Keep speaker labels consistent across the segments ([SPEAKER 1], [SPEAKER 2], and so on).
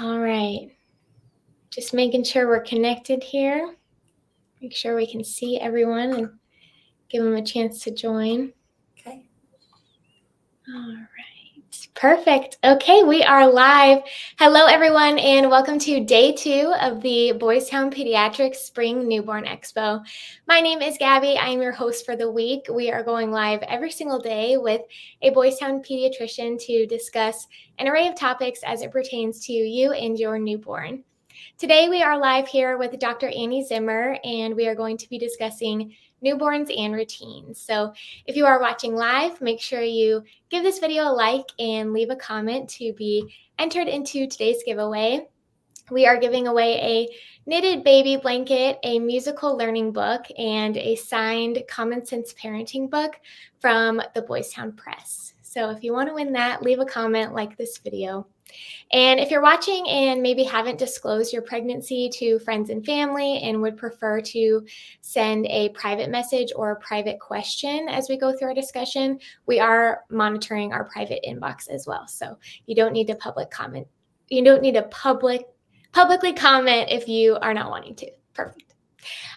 [SPEAKER 1] All right. Just making sure we're connected here. Make sure we can see everyone and give them a chance to join.
[SPEAKER 2] Okay.
[SPEAKER 1] All right. Perfect. Okay, we are live. Hello, everyone, and welcome to day 2 of the Boys Town Pediatrics Spring Newborn Expo. My name is Gabby. I am your host for the week. We are going live every single day with a Boys Town pediatrician to discuss an array of topics as it pertains to you and your newborn. Today, we are live here with Dr. Annie Zimmer, and we are going to be discussing newborns and routines. So if you are watching live, make sure you give this video a like and leave a comment to be entered into today's giveaway. We are giving away a knitted baby blanket, a musical learning book, and a signed Common Sense Parenting book from the Boys Town Press. So if you want to win that, leave a comment, like this video. And if you're watching and maybe haven't disclosed your pregnancy to friends and family and would prefer to send a private message or a private question as we go through our discussion, we are monitoring our private inbox as well. So you don't need to publicly comment if you are not wanting to. Perfect.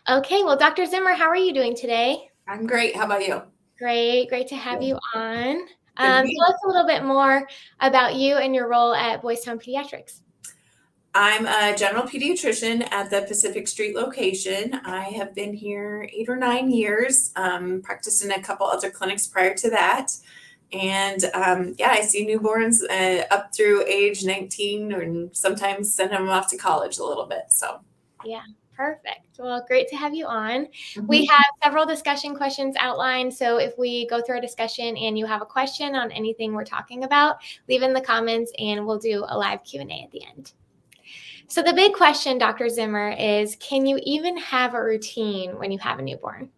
[SPEAKER 1] Okay, well, Dr. Zimmer, how are you doing today?
[SPEAKER 2] I'm great. How about you?
[SPEAKER 1] Great to have you on.
[SPEAKER 2] Good
[SPEAKER 1] Tell us a little bit more about you and your role at Boys Town Pediatrics.
[SPEAKER 2] I'm a general pediatrician at the Pacific Street location. I have been here 8 or 9 years, practiced in a couple other clinics prior to that. And I see newborns up through age 19 and sometimes send them off to college a little bit. So,
[SPEAKER 1] yeah. Perfect. Well, great to have you on. We have several discussion questions outlined. So if we go through a discussion and you have a question on anything we're talking about, leave in the comments and we'll do a live Q&A at the end. So the big question, Dr. Zimmer, is can you even have a routine when you have a newborn?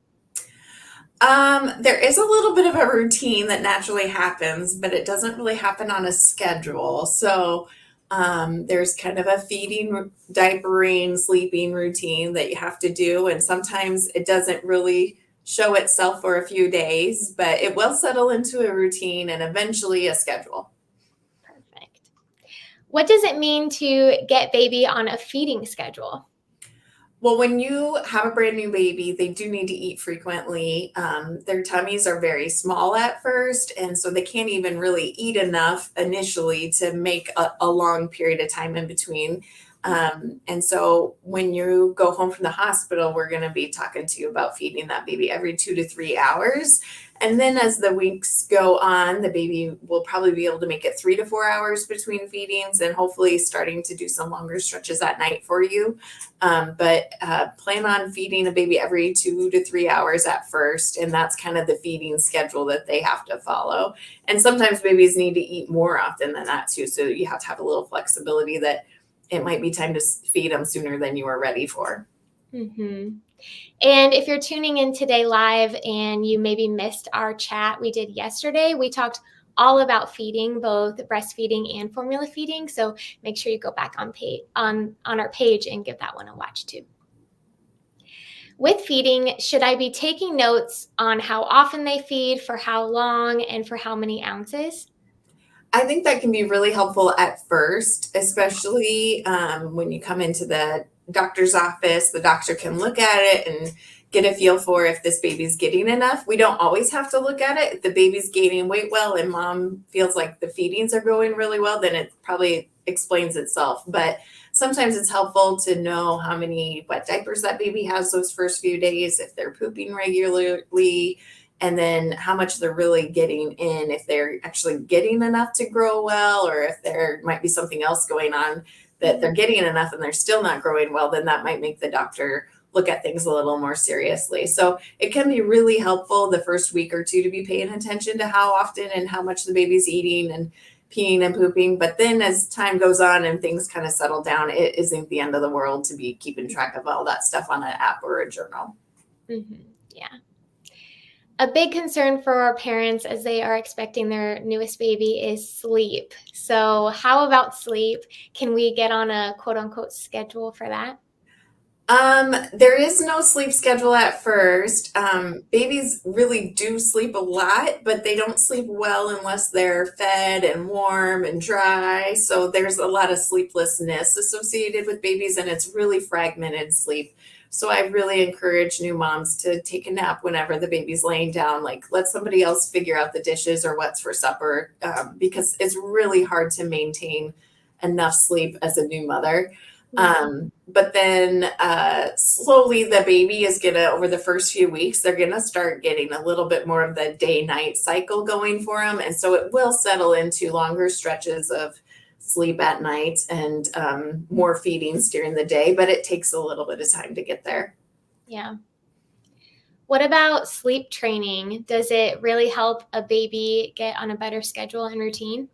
[SPEAKER 2] There is a little bit of a routine that naturally happens, but it doesn't really happen on a schedule. So there's kind of a feeding, diapering, sleeping routine that you have to do. And sometimes it doesn't really show itself for a few days, but it will settle into a routine and eventually a schedule.
[SPEAKER 1] Perfect. What does it mean to get baby on a feeding schedule?
[SPEAKER 2] Well, when you have a brand new baby, they do need to eat frequently. Their tummies are very small at first, and so they can't even really eat enough initially to make a long period of time in between. And so when you go home from the hospital, we're going to be talking to you about feeding that baby every 2 to 3 hours. And then as the weeks go on, the baby will probably be able to make it 3 to 4 hours between feedings and hopefully starting to do some longer stretches at night for you. But plan on feeding a baby every 2 to 3 hours at first. And that's kind of the feeding schedule that they have to follow. And sometimes babies need to eat more often than that too. So you have to have a little flexibility that it might be time to feed them sooner than you are ready for.
[SPEAKER 1] Mm-hmm. And if you're tuning in today live and you maybe missed our chat we did yesterday, we talked all about feeding, both breastfeeding and formula feeding. So make sure you go back on our page and give that one a watch too. With feeding, should I be taking notes on how often they feed, for how long, and for how many ounces?
[SPEAKER 2] I think that can be really helpful at first, especially when you come into the doctor's office. The doctor can look at it and get a feel for if this baby's getting enough. We don't always have to look at it. If the baby's gaining weight well and mom feels like the feedings are going really well, then it probably explains itself. But sometimes it's helpful to know how many wet diapers that baby has those first few days, if they're pooping regularly, and then how much they're really getting in, if they're actually getting enough to grow well, or if there might be something else going on that they're getting enough and they're still not growing well, then that might make the doctor look at things a little more seriously. So it can be really helpful the first week or two to be paying attention to how often and how much the baby's eating and peeing and pooping. But then as time goes on and things kind of settle down, it isn't the end of the world to be keeping track of all that stuff on an app or a journal.
[SPEAKER 1] Mm-hmm. Yeah. A big concern for our parents as they are expecting their newest baby is sleep. So how about sleep? Can we get on a quote unquote schedule for that?
[SPEAKER 2] There is no sleep schedule at first. Babies really do sleep a lot, but they don't sleep well unless they're fed and warm and dry. So there's a lot of sleeplessness associated with babies, and it's really fragmented sleep. So I really encourage new moms to take a nap whenever the baby's laying down. Like, let somebody else figure out the dishes or what's for supper, because it's really hard to maintain enough sleep as a new mother. But then slowly the baby is gonna, over the first few weeks, they're gonna start getting a little bit more of the day night cycle going for them. And so it will settle into longer stretches of sleep at night and more feedings during the day, but it takes a little bit of time to get there.
[SPEAKER 1] Yeah. What about sleep training? Does it really help a baby get on a better schedule and routine?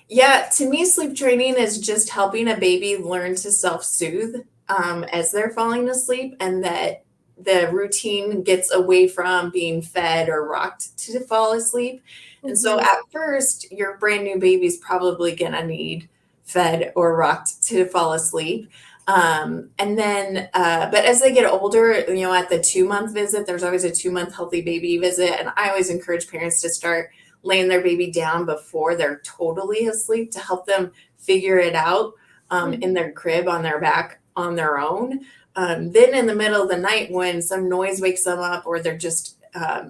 [SPEAKER 2] Yeah, to me, sleep training is just helping a baby learn to self soothe as they're falling asleep, and that the routine gets away from being fed or rocked to fall asleep. And so,
[SPEAKER 1] Mhm.
[SPEAKER 2] at first, your brand new baby's probably gonna need fed or rocked to fall asleep. And then, but as they get older, at the 2 month visit, there's always a 2 month healthy baby visit. And I always encourage parents to start laying their baby down before they're totally asleep to help them figure it out
[SPEAKER 1] Mhm.
[SPEAKER 2] in their crib on their back on their own. Then in the middle of the night, when some noise wakes them up or they're just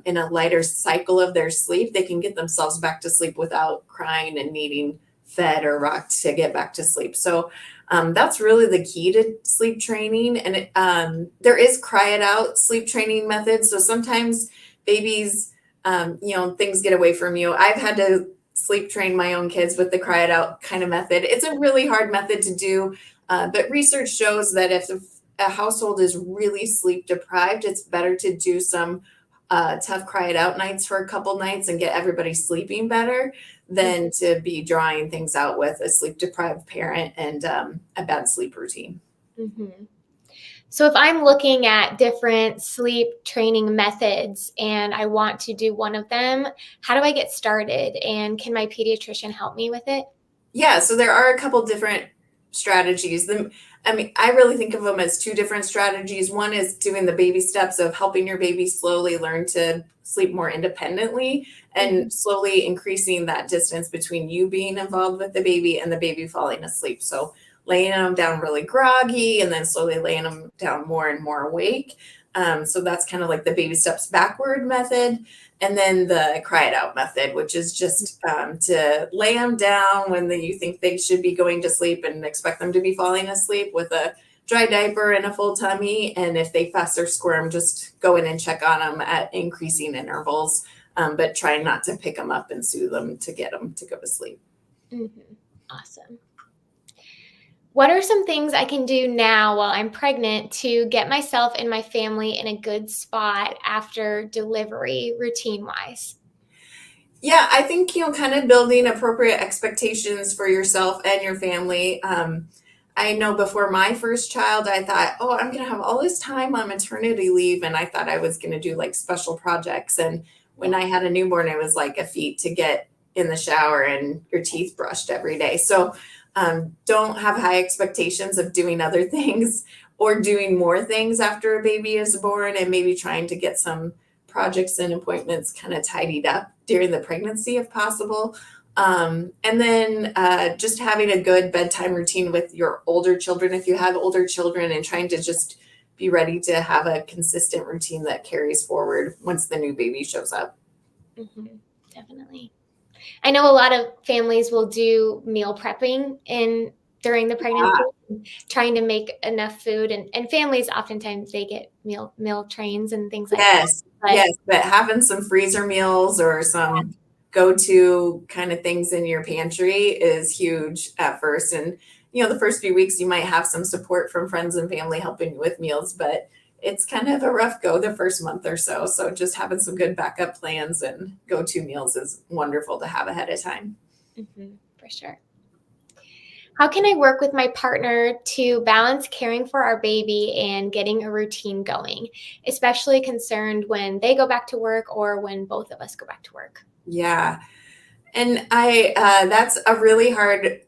[SPEAKER 2] in a lighter cycle of their sleep, they can get themselves back to sleep without crying and needing fed or rocked to get back to sleep. So that's really the key to sleep training. And there is cry it out sleep training methods. So sometimes babies, things get away from you. I've had to sleep train my own kids with the cry it out kind of method. It's a really hard method to do, but research shows that if a household is really sleep deprived, it's better to do some tough cry it out nights for a couple nights and get everybody sleeping better than to be drawing things out with a sleep deprived parent and a bad sleep routine.
[SPEAKER 1] Mhm. So if I'm looking at different sleep training methods and I want to do one of them, how do I get started? And can my pediatrician help me with it?
[SPEAKER 2] Yeah, so there are a couple different strategies. I really think of them as two different strategies. One is doing the baby steps of helping your baby slowly learn to sleep more independently
[SPEAKER 1] Mhm.
[SPEAKER 2] and slowly increasing that distance between you being involved with the baby and the baby falling asleep. So laying them down really groggy and then slowly laying them down more and more awake. So that's kind of like the baby steps backward method. And then the cry it out method, which is just to lay them down when you think they should be going to sleep and expect them to be falling asleep with a dry diaper and a full tummy. And if they fuss or squirm, just go in and check on them at increasing intervals, but try not to pick them up and soothe them to get them to go to sleep.
[SPEAKER 1] Mhm. Awesome. What are some things I can do now while I'm pregnant to get myself and my family in a good spot after delivery, routine wise?
[SPEAKER 2] Yeah, I think, kind of building appropriate expectations for yourself and your family. I know before my first child, I thought, oh, I'm going to have all this time on maternity leave. And I thought I was going to do like special projects. And when
[SPEAKER 1] Yeah.
[SPEAKER 2] I had a newborn, it was like a feat to get in the shower and your teeth brushed every day. So don't have high expectations of doing other things or doing more things after a baby is born and maybe trying to get some projects and appointments kind of tidied up during the pregnancy if possible. And then just having a good bedtime routine with your older children, if you have older children, and trying to just be ready to have a consistent routine that carries forward once the new baby shows up.
[SPEAKER 1] Mhm. Definitely. I know a lot of families will do meal prepping in during the pregnancy,
[SPEAKER 2] Yeah.
[SPEAKER 1] trying to make enough food, and families oftentimes they get meal trains and things like that.
[SPEAKER 2] Yes,
[SPEAKER 1] But
[SPEAKER 2] yes, but having some freezer meals or some go-to kind of things in your pantry is huge at first. And, the first few weeks you might have some support from friends and family helping you with meals, but it's kind of a rough go the first month or so. So just having some good backup plans and go-to meals is wonderful to have ahead of time.
[SPEAKER 1] for sure. How can I work with my partner to balance caring for our baby and getting a routine going, especially concerned when they go back to work or when both of us go back to work?
[SPEAKER 2] Yeah. And that's a really hard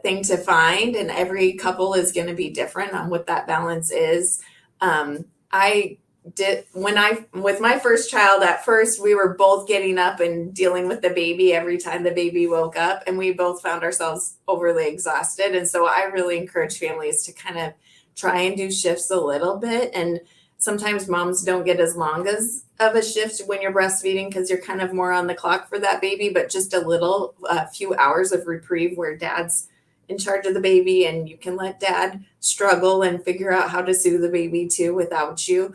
[SPEAKER 2] thing to find, and every couple is going to be different on what that balance is. I did with my first child, at first we were both getting up and dealing with the baby every time the baby woke up, and we both found ourselves overly exhausted. And so I really encourage families to kind of try and do shifts a little bit. And sometimes moms don't get as long as of a shift when you're breastfeeding because you're kind of more on the clock for that baby, but just a few hours of reprieve where dad's in charge of the baby and you can let dad struggle and figure out how to soothe the baby too without you,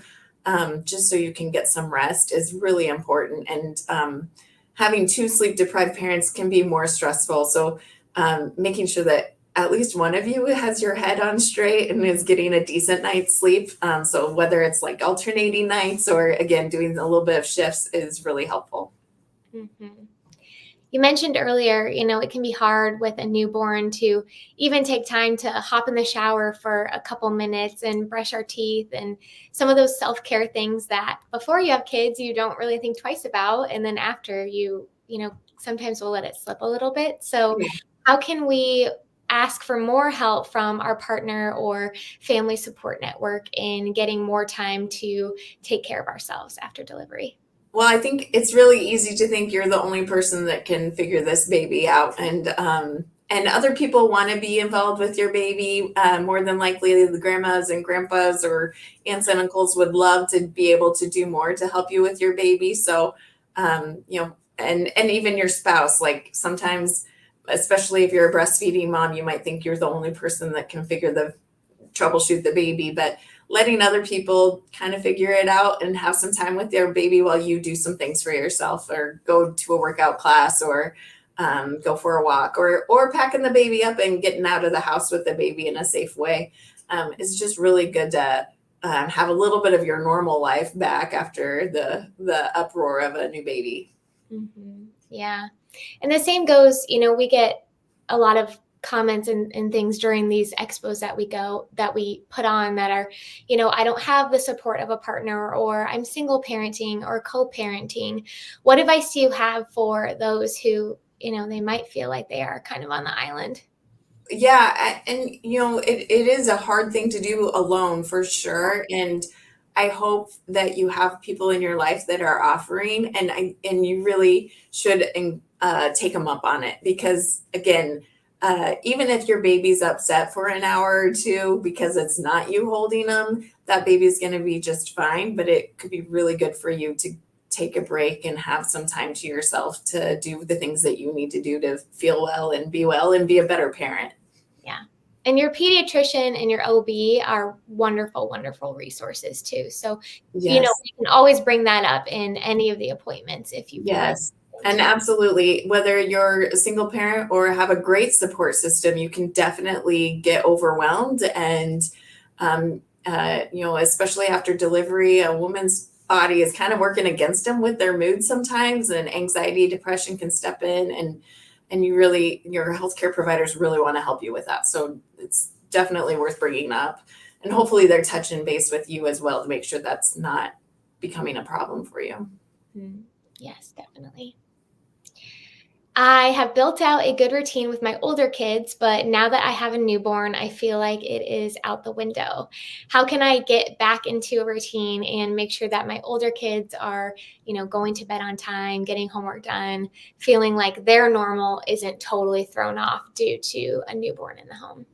[SPEAKER 2] just so you can get some rest is really important. And having two sleep deprived parents can be more stressful. So making sure that at least one of you has your head on straight and is getting a decent night's sleep. So whether it's like alternating nights or again, doing a little bit of shifts is really helpful.
[SPEAKER 1] Mm-hmm. You mentioned earlier, it can be hard with a newborn to even take time to hop in the shower for a couple minutes and brush our teeth and some of those self-care things that before you have kids, you don't really think twice about. And then after sometimes we'll let it slip a little bit. So how can we ask for more help from our partner or family support network in getting more time to take care of ourselves after delivery?
[SPEAKER 2] Well, I think it's really easy to think you're the only person that can figure this baby out, and other people want to be involved with your baby. More than likely, the grandmas and grandpas or aunts and uncles would love to be able to do more to help you with your baby. So, and even your spouse. Like sometimes, especially if you're a breastfeeding mom, you might think you're the only person that can troubleshoot the baby, but letting other people kind of figure it out and have some time with their baby while you do some things for yourself or go to a workout class or go for a walk or packing the baby up and getting out of the house with the baby in a safe way. It's just really good to have a little bit of your normal life back after the uproar of a new baby.
[SPEAKER 1] Mm-hmm. Yeah. And the same goes, we get a lot of comments and things during these expos that we put on that are, I don't have the support of a partner, or I'm single parenting or co-parenting. What advice do you have for those who, they might feel like they are kind of on the island?
[SPEAKER 2] Yeah, and it is a hard thing to do alone for sure. And I hope that you have people in your life that are offering, and you really should take them up on it because again, even if your baby's upset for an hour or two because it's not you holding them, that baby's going to be just fine. But it could be really good for you to take a break and have some time to yourself to do the things that you need to do to feel well and be a better parent.
[SPEAKER 1] Yeah. And your pediatrician and your OB are wonderful, wonderful resources too. So,
[SPEAKER 2] Yes.
[SPEAKER 1] we can always bring that up in any of the appointments if you feel like.
[SPEAKER 2] Yes. And absolutely, whether you're a single parent or have a great support system, you can definitely get overwhelmed. And, especially after delivery, a woman's body is kind of working against them with their mood sometimes, and anxiety, depression can step in. And your healthcare providers really want to help you with that. So it's definitely worth bringing up. And hopefully they're touching base with you as well to make sure that's not becoming a problem for you.
[SPEAKER 1] Yes, definitely. I have built out a good routine with my older kids, but now that I have a newborn, I feel like it is out the window. How can I get back into a routine and make sure that my older kids are, going to bed on time, getting homework done, feeling like their normal isn't totally thrown off due to a newborn in the home?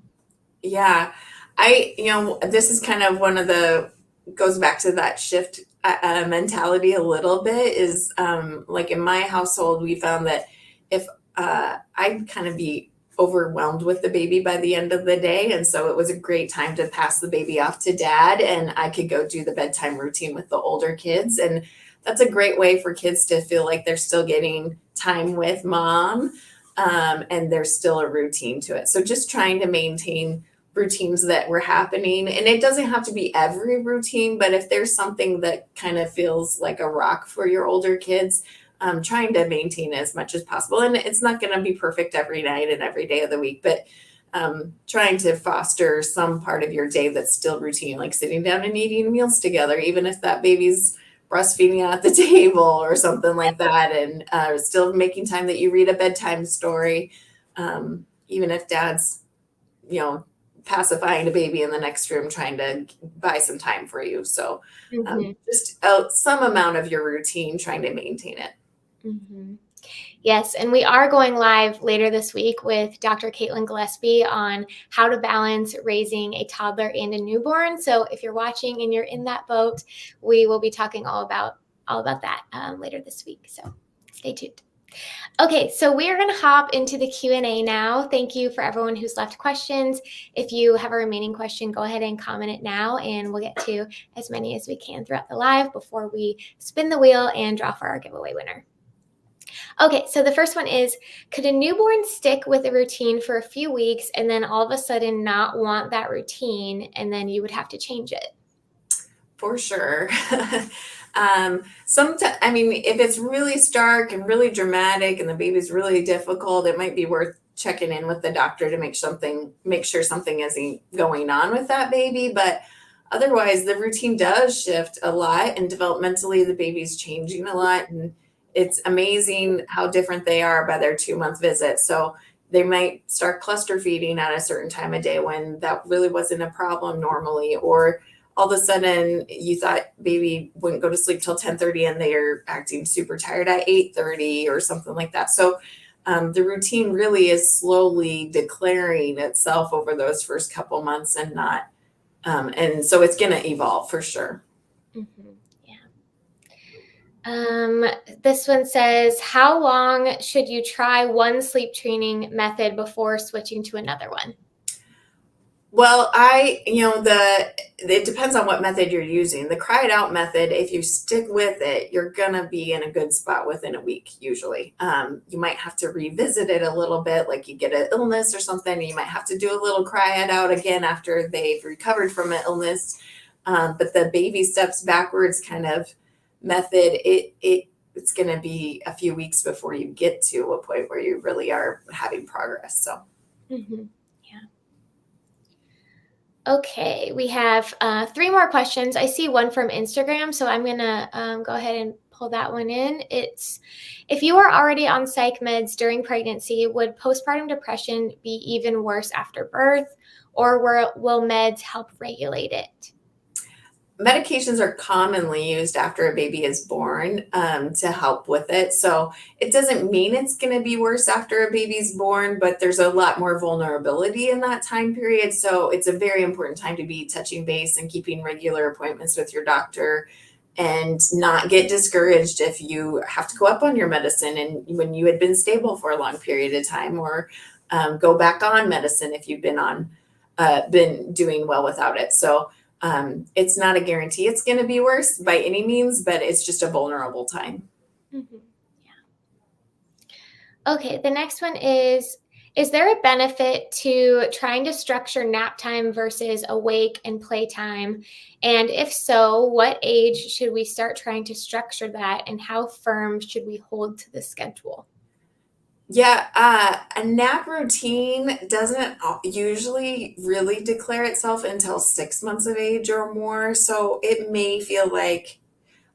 [SPEAKER 2] Yeah. This is kind of goes back to that shift mentality a little bit is like in my household, we found that if I'd kind of be overwhelmed with the baby by the end of the day. And so it was a great time to pass the baby off to dad and I could go do the bedtime routine with the older kids. And that's a great way for kids to feel like they're still getting time with mom. And there's still a routine to it. So just trying to maintain routines that were happening. And it doesn't have to be every routine, but if there's something that kind of feels like a rock for your older kids, trying to maintain as much as possible. And it's not going to be perfect every night and every day of the week, but trying to foster some part of your day that's still routine, like sitting down and eating meals together, even if that baby's breastfeeding at the table or something like that, and still making time that you read a bedtime story, even if dad's, pacifying a baby in the next room trying to buy some time for you. So
[SPEAKER 1] Mhm.
[SPEAKER 2] just some amount of your routine, trying to maintain it.
[SPEAKER 1] Mhm. Yes, and we are going live later this week with Dr. Caitlin Gillespie on how to balance raising a toddler and a newborn. So if you're watching and you're in that boat, we will be talking all about that later this week. So stay tuned. Okay, so we are going to hop into the Q&A now. Thank you for everyone who's left questions. If you have a remaining question, go ahead and comment it now, and we'll get to as many as we can throughout the live before we spin the wheel and draw for our giveaway winner. Okay, so the first one is, could a newborn stick with a routine for a few weeks and then all of a sudden not want that routine, and then you would have to change it?
[SPEAKER 2] For sure. Sometimes, I mean, if it's really stark and really dramatic and the baby's really difficult, it might be worth checking in with the doctor to make sure something isn't going on with that baby. But otherwise, the routine does shift a lot, and developmentally, the baby's changing a lot. And it's amazing how different they are by their 2-month visit. So they might start cluster feeding at a certain time of day when that really wasn't a problem normally, or all of a sudden you thought baby wouldn't go to sleep till 10:30 and they're acting super tired at 8:30 or something like that. So the routine really is slowly declaring itself over those first couple months, and not and so it's going to evolve for sure.
[SPEAKER 1] Mm-hmm. This one says, how long should you try one sleep training method before switching to another one?
[SPEAKER 2] Well, it depends on what method you're using. The cry it out method, if you stick with it, you're gonna be in a good spot within a week, usually. You might have to revisit it a little bit, like you get an illness or something, you might have to do a little cry it out again after they've recovered from an illness. But the baby steps backwards kind of method, it's gonna be a few weeks before you get to a point where you really are having progress. So.
[SPEAKER 1] Mm-hmm. Okay, we have 3 more questions. I see one from Instagram, so I'm going to go ahead and pull that one in. It's, if you are already on psych meds during pregnancy, would postpartum depression be even worse after birth, or will meds help regulate it?
[SPEAKER 2] Medications are commonly used after a baby is born to help with it. So it doesn't mean it's going to be worse after a baby's born, but there's a lot more vulnerability in that time period. So it's a very important time to be touching base and keeping regular appointments with your doctor, and not get discouraged if you have to go up on your medicine and when you had been stable for a long period of time, or go back on medicine if you've been doing well without it. So it's not a guarantee it's going to be worse by any means, but it's just a vulnerable time.
[SPEAKER 1] Mm-hmm. Yeah. Okay, the next one is there a benefit to trying to structure nap time versus awake and playtime? And if so, what age should we start trying to structure that, and how firm should we hold to the schedule?
[SPEAKER 2] Yeah, a nap routine doesn't usually really declare itself until 6 months of age or more. So it may feel like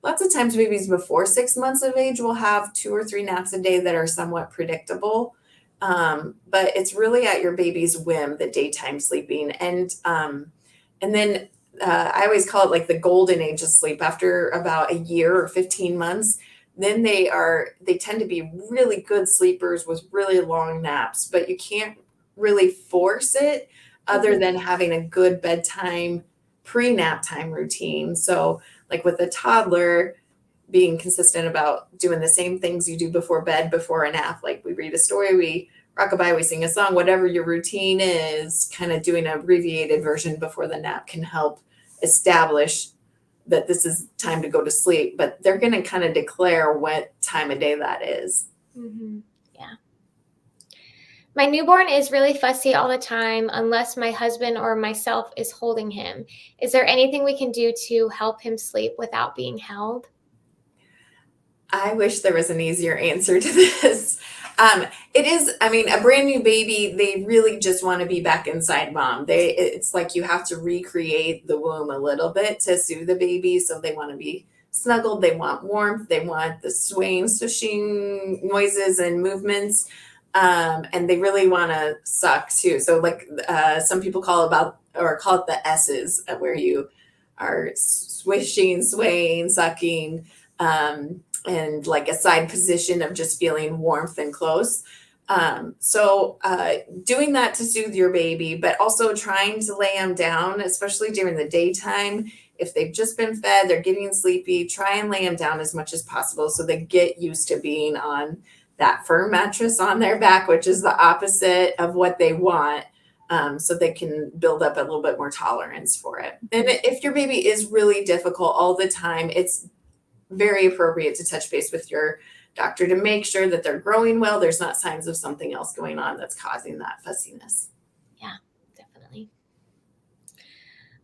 [SPEAKER 2] lots of times babies before 6 months of age will have 2 or 3 naps a day that are somewhat predictable. But it's really at your baby's whim, the daytime sleeping. And then I always call it like the golden age of sleep. After about a year or 15 months, then they tend to be really good sleepers with really long naps, but you can't really force it other
[SPEAKER 1] Mhm.
[SPEAKER 2] than having a good bedtime pre-nap time routine. So like with a toddler, being consistent about doing the same things you do before bed, before a nap. Like we read a story, we rockabye, we sing a song, whatever your routine is, kind of doing an abbreviated version before the nap can help establish that this is time to go to sleep. But they're going to kind of declare what time of day that is.
[SPEAKER 1] Mhm. Yeah. My newborn is really fussy all the time unless my husband or myself is holding him. Is there anything we can do to help him sleep without being held?
[SPEAKER 2] I wish there was an easier answer to this. It is, I mean, a brand new baby, they really just want to be back inside mom. It's like you have to recreate the womb a little bit to soothe the baby. So they want to be snuggled, they want warmth, they want the swaying, swishing noises and movements. And they really want to suck too. So like some people call it the S's, where you are swishing, swaying, sucking, and like a side position of just feeling warmth and close. So doing that to soothe your baby, but also trying to lay them down, especially during the daytime. If they've just been fed, they're getting sleepy, try and lay them down as much as possible so they get used to being on that firm mattress on their back, which is the opposite of what they want. So they can build up a little bit more tolerance for it. And if your baby is really difficult all the time, it's very appropriate to touch base with your doctor to make sure that they're growing well. There's not signs of something else going on that's causing that fussiness.
[SPEAKER 1] Yeah, definitely.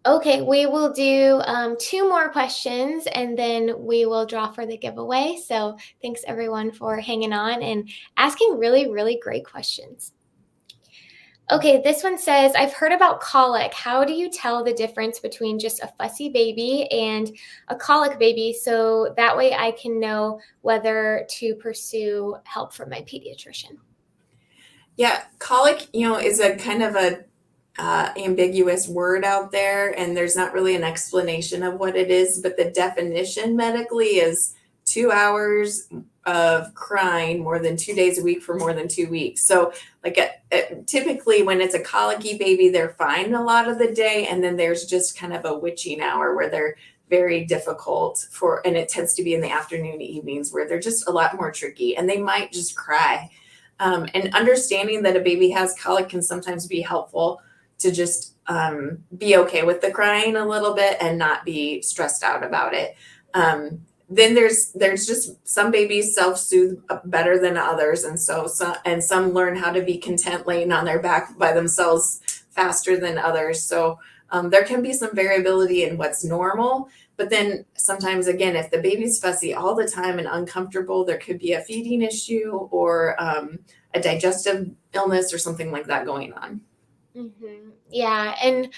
[SPEAKER 1] Okay, we will do 2 more questions and then we will draw for the giveaway. So thanks everyone for hanging on and asking really, really great questions. Okay, this one says, I've heard about colic. How do you tell the difference between just a fussy baby and a colic baby so that way I can know whether to pursue help from my pediatrician?
[SPEAKER 2] Yeah, colic, is a kind of a ambiguous word out there, and there's not really an explanation of what it is. But the definition medically is 2 hours of crying more than 2 days a week for more than 2 weeks. So, like, typically when it's a colicky baby, they're fine a lot of the day, and then there's just kind of a witching hour where they're very difficult and it tends to be in the afternoon, evenings, where they're just a lot more tricky, and they might just cry. And understanding that a baby has colic can sometimes be helpful to just be okay with the crying a little bit and not be stressed out about it. Then there's just some babies self-soothe better than others, and some learn how to be content laying on their back by themselves faster than others. So there can be some variability in what's normal. But then sometimes, again, if the baby's fussy all the time and uncomfortable, there could be a feeding issue or a digestive illness or something like that going on.
[SPEAKER 1] Mm-hmm. Yeah, and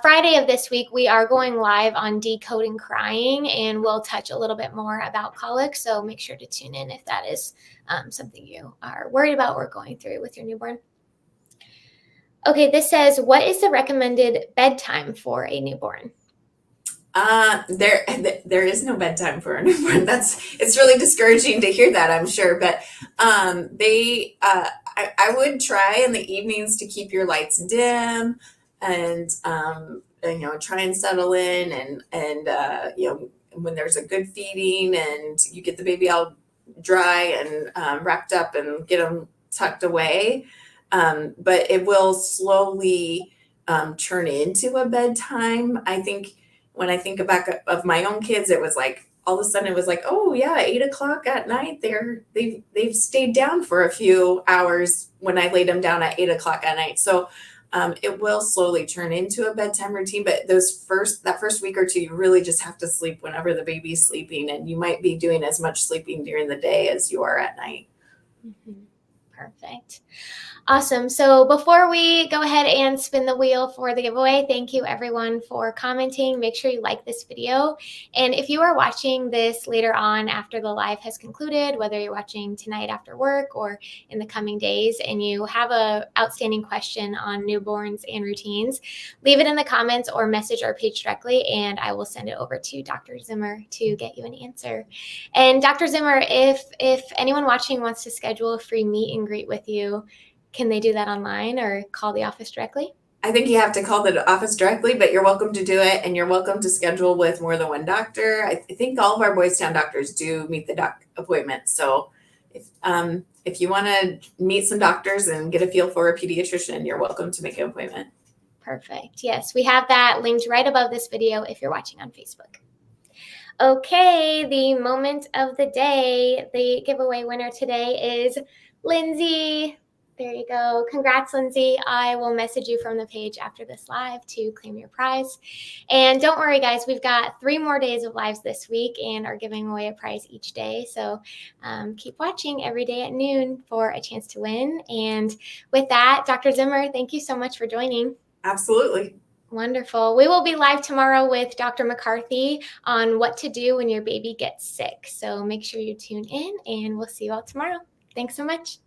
[SPEAKER 1] Friday of this week, we are going live on decoding crying, and we'll touch a little bit more about colic. So make sure to tune in if that is something you are worried about or going through with your newborn. Okay, this says, what is the recommended bedtime for a newborn?
[SPEAKER 2] There is no bedtime for a newborn. It's really discouraging to hear that, I'm sure. But I would try in the evenings to keep your lights dim and try and settle in and when there's a good feeding and you get the baby all dry and wrapped up and get them tucked away. But it will slowly turn into a bedtime. I think when I think back of my own kids, it was like all of a sudden it was like, oh yeah, 8 o'clock at night. They've stayed down for a few hours when I laid them down at 8 o'clock at night. So it will slowly turn into a bedtime routine. But that first week or two, you really just have to sleep whenever the baby's sleeping, and you might be doing as much sleeping during the day as you are at night.
[SPEAKER 1] Mm-hmm. Perfect. Awesome. So before we go ahead and spin the wheel for the giveaway, thank you everyone for commenting. Make sure you like this video. And if you are watching this later on after the live has concluded, whether you're watching tonight after work or in the coming days, and you have an outstanding question on newborns and routines, leave it in the comments or message our page directly, and I will send it over to Dr. Zimmer to get you an answer. And Dr. Zimmer, if anyone watching wants to schedule a free meet and greet with you, can they do that online or call the office directly?
[SPEAKER 2] I think you have to call the office directly, but you're welcome to do it, and you're welcome to schedule with more than one doctor. I think all of our Boys Town doctors do meet the doc appointment. So if you want to meet some doctors and get a feel for a pediatrician, you're welcome to make an appointment.
[SPEAKER 1] Perfect. Yes, we have that linked right above this video if you're watching on Facebook. Okay, the moment of the day. The giveaway winner today is Lindsay. There you go. Congrats, Lindsay. I will message you from the page after this live to claim your prize. And don't worry, guys, we've got 3 more days of lives this week and are giving away a prize each day. So keep watching every day at noon for a chance to win. And with that, Dr. Zimmer, thank you so much for joining.
[SPEAKER 2] Absolutely.
[SPEAKER 1] Wonderful. We will be live tomorrow with Dr. McCarthy on what to do when your baby gets sick. So make sure you tune in, and we'll see you all tomorrow. Thanks so much.